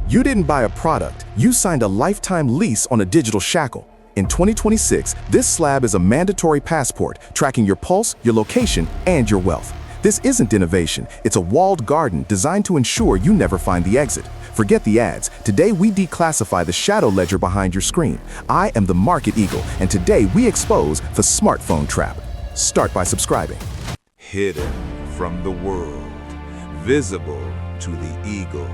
You didn't buy a product, you signed a lifetime lease on a digital shackle. In 2026, this slab is a mandatory passport tracking your pulse, your location, and your wealth. This isn't innovation, it's a walled garden designed to ensure you never find the exit. Forget the ads. Today we declassify the shadow ledger behind your screen. I am the Market Eagle, and today we expose the smartphone trap. Start by subscribing. Hidden from the world, visible to the eagle.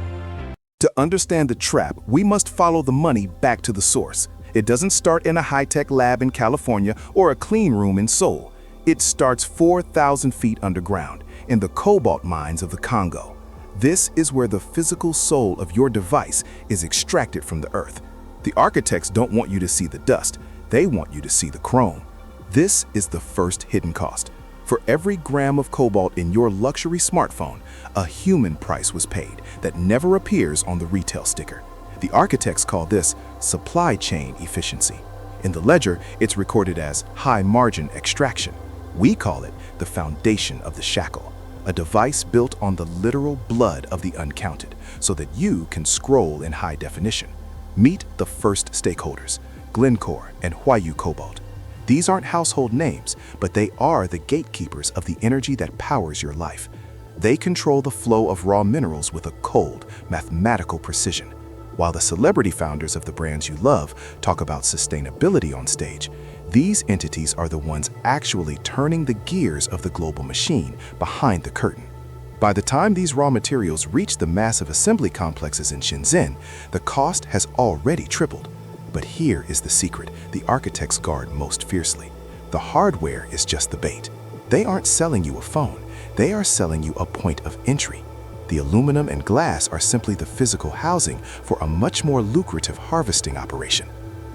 To understand the trap, we must follow the money back to the source. It doesn't start in a high-tech lab in California or a clean room in Seoul. It starts 4,000 feet underground, in the Cobalt mines of the Congo. This is where the physical soul of your device is extracted from the earth. The architects don't want you to see the dust, they want you to see the chrome. This is the first hidden cost. For every gram of cobalt in your luxury smartphone, a human price was paid that never appears on the retail sticker. The architects call this supply chain efficiency. In the ledger, it's recorded as high margin extraction. We call it the foundation of the shackle, a device built on the literal blood of the uncounted, so that you can scroll in high definition. Meet the first stakeholders, Glencore and Huayu Cobalt. These aren't household names, but they are the gatekeepers of the energy that powers your life. They control the flow of raw minerals with a cold, mathematical precision. While the celebrity founders of the brands you love talk about sustainability on stage, these entities are the ones actually turning the gears of the global machine behind the curtain. By the time these raw materials reach the massive assembly complexes in Shenzhen, the cost has already tripled. But here is the secret the architects guard most fiercely. The hardware is just the bait. They aren't selling you a phone, they are selling you a point of entry. The aluminum and glass are simply the physical housing for a much more lucrative harvesting operation.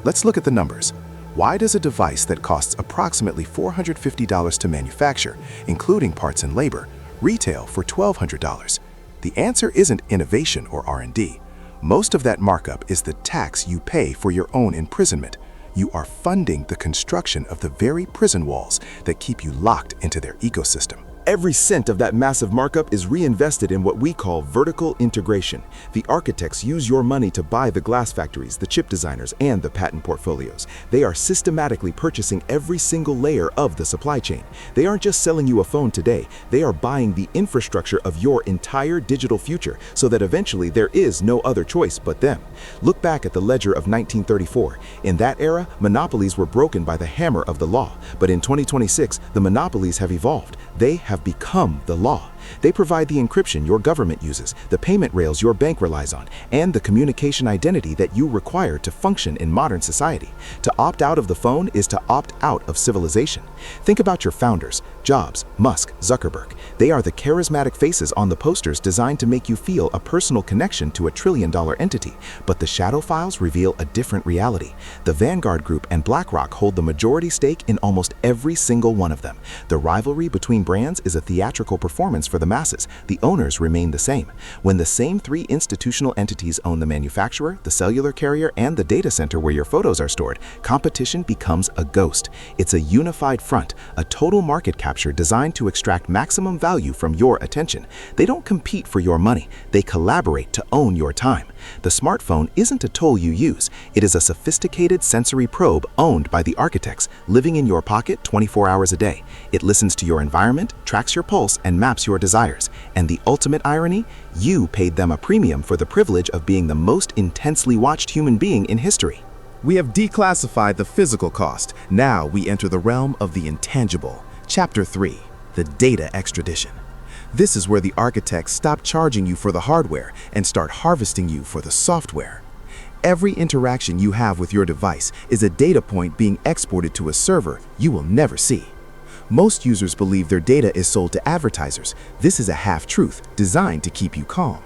Let's look at the numbers. Why does a device that costs approximately $450 to manufacture, including parts and labor, retail for $1,200? The answer isn't innovation or R&D. Most of that markup is the tax you pay for your own imprisonment. You are funding the construction of the very prison walls that keep you locked into their ecosystem. Every cent of that massive markup is reinvested in what we call vertical integration. The architects use your money to buy the glass factories, the chip designers, and the patent portfolios. They are systematically purchasing every single layer of the supply chain. They aren't just selling you a phone today, they are buying the infrastructure of your entire digital future so that eventually there is no other choice but them. Look back at the ledger of 1934. In that era, monopolies were broken by the hammer of the law. But in 2026, the monopolies have evolved. They have become the law. They provide the encryption your government uses, the payment rails your bank relies on, and the communication identity that you require to function in modern society. To opt out of the phone is to opt out of civilization. Think about your founders, Jobs, Musk, Zuckerberg. They are the charismatic faces on the posters designed to make you feel a personal connection to a trillion-dollar entity. But the shadow files reveal a different reality. The Vanguard Group and BlackRock hold the majority stake in almost every single one of them. The rivalry between brands is a theatrical performance for the masses. The owners remain the same. When the same three institutional entities own the manufacturer, the cellular carrier, and the data center where your photos are stored, competition becomes a ghost. It's a unified front, a total market capture designed to extract maximum value from your attention. They don't compete for your money, they collaborate to own your time. The smartphone isn't a tool you use, it is a sophisticated sensory probe owned by the architects, living in your pocket 24 hours a day. It listens to your environment, tracks your pulse, and maps your desires. And the ultimate irony? You paid them a premium for the privilege of being the most intensely watched human being in history. We have declassified the physical cost. Now we enter the realm of the intangible. Chapter 3, the Data Extradition. This is where the architects stop charging you for the hardware and start harvesting you for the software. Every interaction you have with your device is a data point being exported to a server you will never see. Most users believe their data is sold to advertisers. This is a half-truth designed to keep you calm.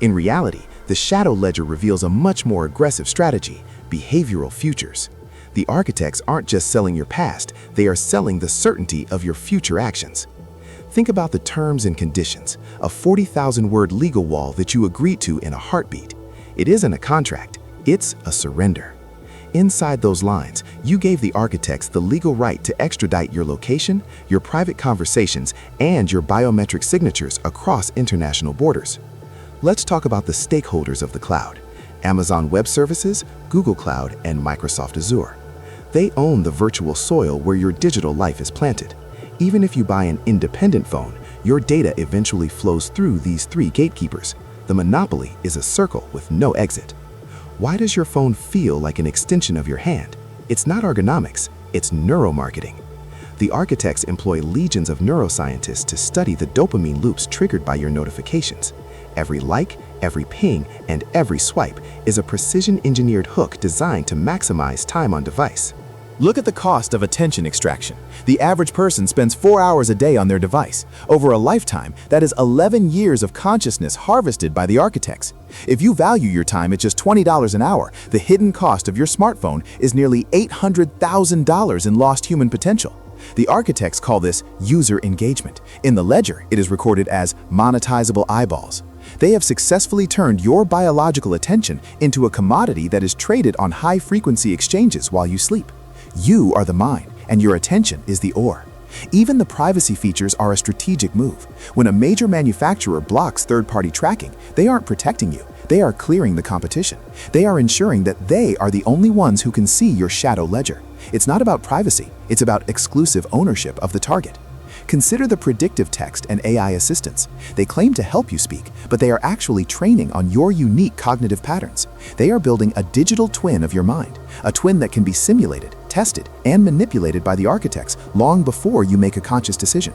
In reality, the shadow ledger reveals a much more aggressive strategy: behavioral futures. The architects aren't just selling your past, they are selling the certainty of your future actions. Think about the terms and conditions, a 40,000-word legal wall that you agreed to in a heartbeat. It isn't a contract, it's a surrender. Inside those lines, you gave the architects the legal right to extradite your location, your private conversations, and your biometric signatures across international borders. Let's talk about the stakeholders of the cloud. Amazon Web Services, Google Cloud, and Microsoft Azure. They own the virtual soil where your digital life is planted. Even if you buy an independent phone, your data eventually flows through these three gatekeepers. The monopoly is a circle with no exit. Why does your phone feel like an extension of your hand? It's not ergonomics, it's neuromarketing. The architects employ legions of neuroscientists to study the dopamine loops triggered by your notifications. Every like, every ping, and every swipe is a precision-engineered hook designed to maximize time on device. Look at the cost of attention extraction. The average person spends 4 hours a day on their device. Over a lifetime, that is 11 years of consciousness harvested by the architects. If you value your time at just $20 an hour, the hidden cost of your smartphone is nearly $800,000 in lost human potential. The architects call this user engagement. In the ledger, it is recorded as monetizable eyeballs. They have successfully turned your biological attention into a commodity that is traded on high-frequency exchanges while you sleep. You are the mind, and your attention is the ore. Even the privacy features are a strategic move. When a major manufacturer blocks third-party tracking, they aren't protecting you. They are clearing the competition. They are ensuring that they are the only ones who can see your shadow ledger. It's not about privacy, it's about exclusive ownership of the target. Consider the predictive text and AI assistants. They claim to help you speak, but they are actually training on your unique cognitive patterns. They are building a digital twin of your mind, a twin that can be simulated, tested, and manipulated by the architects long before you make a conscious decision.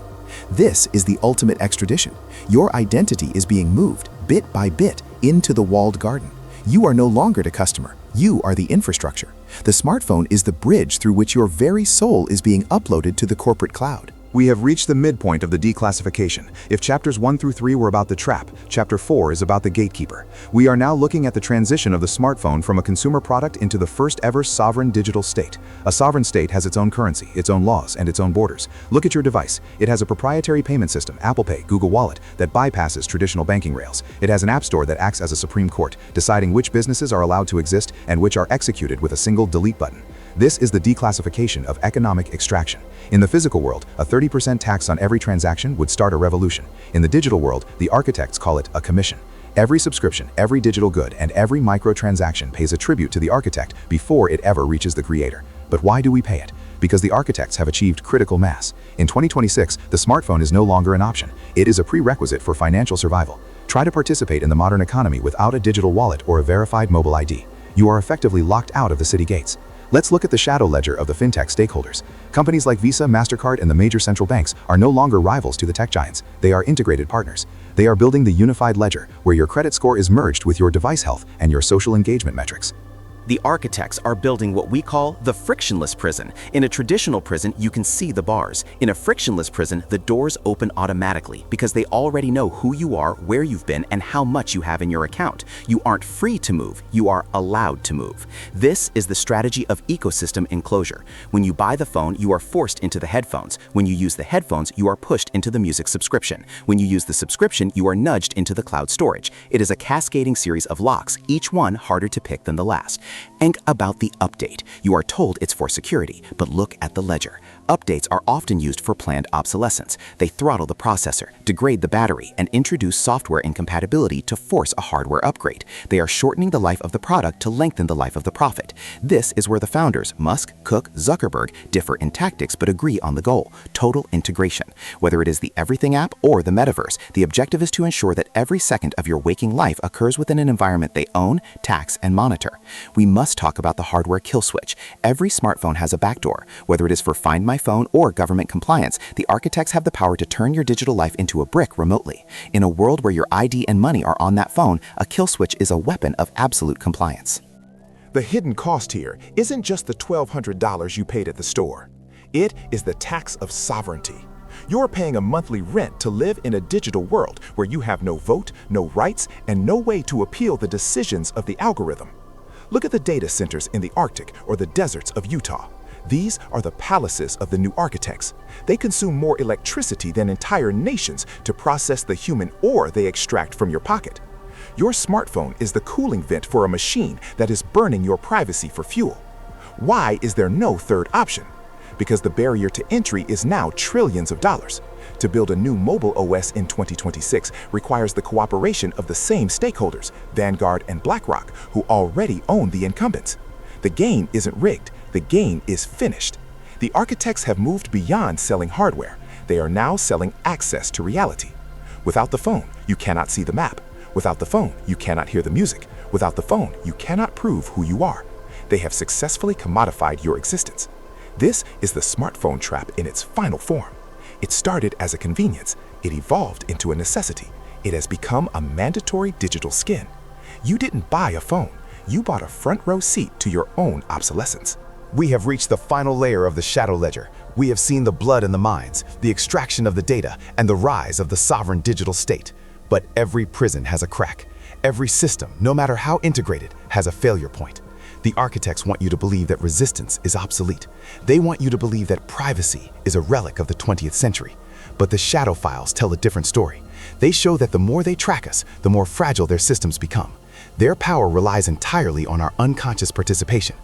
This is the ultimate extradition. Your identity is being moved, bit by bit, into the walled garden. You are no longer the customer. You are the infrastructure. The smartphone is the bridge through which your very soul is being uploaded to the corporate cloud. We have reached the midpoint of the declassification. If chapters 1 through 3 were about the trap, chapter 4 is about the gatekeeper. We are now looking at the transition of the smartphone from a consumer product into the first ever sovereign digital state. A sovereign state has its own currency, its own laws, and its own borders. Look at your device. It has a proprietary payment system, Apple Pay, Google Wallet, that bypasses traditional banking rails. It has an app store that acts as a supreme court, deciding which businesses are allowed to exist and which are executed with a single delete button. This is the declassification of economic extraction. In the physical world, a 30% tax on every transaction would start a revolution. In the digital world, the architects call it a commission. Every subscription, every digital good, and every microtransaction pays a tribute to the architect before it ever reaches the creator. But why do we pay it? Because the architects have achieved critical mass. In 2026, the smartphone is no longer an option. It is a prerequisite for financial survival. Try to participate in the modern economy without a digital wallet or a verified mobile ID. You are effectively locked out of the city gates. Let's look at the shadow ledger of the fintech stakeholders. Companies like Visa, MasterCard, and the major central banks are no longer rivals to the tech giants. They are integrated partners. They are building the unified ledger, where your credit score is merged with your device health and your social engagement metrics. The architects are building what we call the frictionless prison. In a traditional prison, you can see the bars. In a frictionless prison, the doors open automatically because they already know who you are, where you've been, and how much you have in your account. You aren't free to move, you are allowed to move. This is the strategy of ecosystem enclosure. When you buy the phone, you are forced into the headphones. When you use the headphones, you are pushed into the music subscription. When you use the subscription, you are nudged into the cloud storage. It is a cascading series of locks, each one harder to pick than the last. And about the update. You are told it's for security, but look at the ledger. Updates are often used for planned obsolescence. They throttle the processor, degrade the battery, and introduce software incompatibility to force a hardware upgrade. They are shortening the life of the product to lengthen the life of the profit. This is where the founders, Musk, Cook, Zuckerberg, differ in tactics but agree on the goal: total integration. Whether it is the Everything app or the metaverse, the objective is to ensure that every second of your waking life occurs within an environment they own, tax, and monitor. We must talk about the hardware kill switch. Every smartphone has a backdoor. Whether it is for Find My Phone or government compliance, the architects have the power to turn your digital life into a brick remotely. In a world where your ID and money are on that phone, a kill switch is a weapon of absolute compliance. The hidden cost here isn't just the $1,200 you paid at the store. It is the tax of sovereignty. You're paying a monthly rent to live in a digital world where you have no vote, no rights, and no way to appeal the decisions of the algorithm. Look at the data centers in the Arctic or the deserts of Utah. These are the palaces of the new architects. They consume more electricity than entire nations to process the human ore they extract from your pocket. Your smartphone is the cooling vent for a machine that is burning your privacy for fuel. Why is there no third option? Because the barrier to entry is now trillions of dollars. To build a new mobile OS in 2026 requires the cooperation of the same stakeholders, Vanguard and BlackRock, who already own the incumbents. The game isn't rigged, the game is finished. The architects have moved beyond selling hardware. They are now selling access to reality. Without the phone, you cannot see the map. Without the phone, you cannot hear the music. Without the phone, you cannot prove who you are. They have successfully commodified your existence. This is the smartphone trap in its final form. It started as a convenience. It evolved into a necessity. It has become a mandatory digital skin. You didn't buy a phone. You bought a front row seat to your own obsolescence. We have reached the final layer of the shadow ledger. We have seen the blood in the mines, the extraction of the data, and the rise of the sovereign digital state. But every prison has a crack. Every system, no matter how integrated, has a failure point. The architects want you to believe that resistance is obsolete. They want you to believe that privacy is a relic of the 20th century. But the shadow files tell a different story. They show that the more they track us, the more fragile their systems become. Their power relies entirely on our unconscious participation.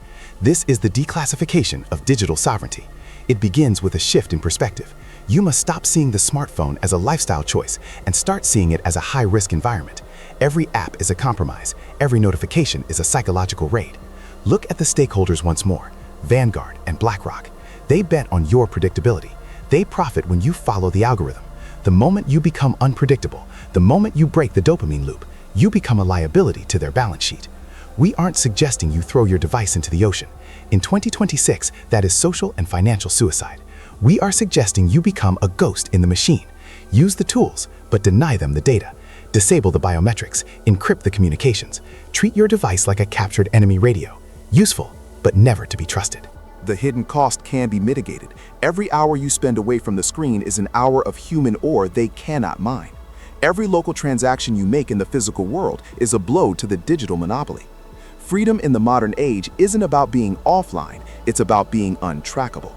This is the declassification of digital sovereignty. It begins with a shift in perspective. You must stop seeing the smartphone as a lifestyle choice and start seeing it as a high-risk environment. Every app is a compromise. Every notification is a psychological raid. Look at the stakeholders once more, Vanguard and BlackRock. They bet on your predictability. They profit when you follow the algorithm. The moment you become unpredictable, the moment you break the dopamine loop, you become a liability to their balance sheet. We aren't suggesting you throw your device into the ocean. In 2026, that is social and financial suicide. We are suggesting you become a ghost in the machine. Use the tools, but deny them the data. Disable the biometrics, encrypt the communications. Treat your device like a captured enemy radio. Useful, but never to be trusted. The hidden cost can be mitigated. Every hour you spend away from the screen is an hour of human ore they cannot mine. Every local transaction you make in the physical world is a blow to the digital monopoly. Freedom in the modern age isn't about being offline, it's about being untrackable.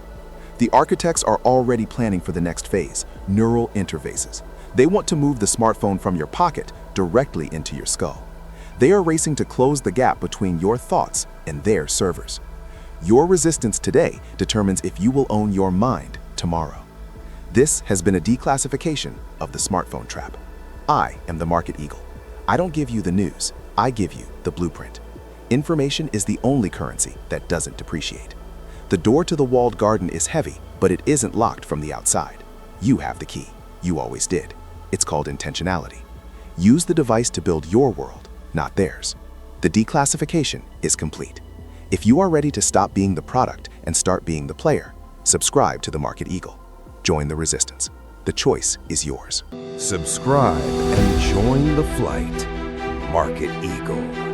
The architects are already planning for the next phase, neural interfaces. They want to move the smartphone from your pocket directly into your skull. They are racing to close the gap between your thoughts and their servers. Your resistance today determines if you will own your mind tomorrow. This has been a declassification of the smartphone trap. I am the Market Eagle. I don't give you the news, I give you the blueprint. Information is the only currency that doesn't depreciate. The door to the walled garden is heavy, but it isn't locked from the outside. You have the key. You always did. It's called intentionality. Use the device to build your world, not theirs. The declassification is complete. If you are ready to stop being the product and start being the player, subscribe to the Market Eagle. Join the resistance. The choice is yours. Subscribe and join the flight. Market Eagle.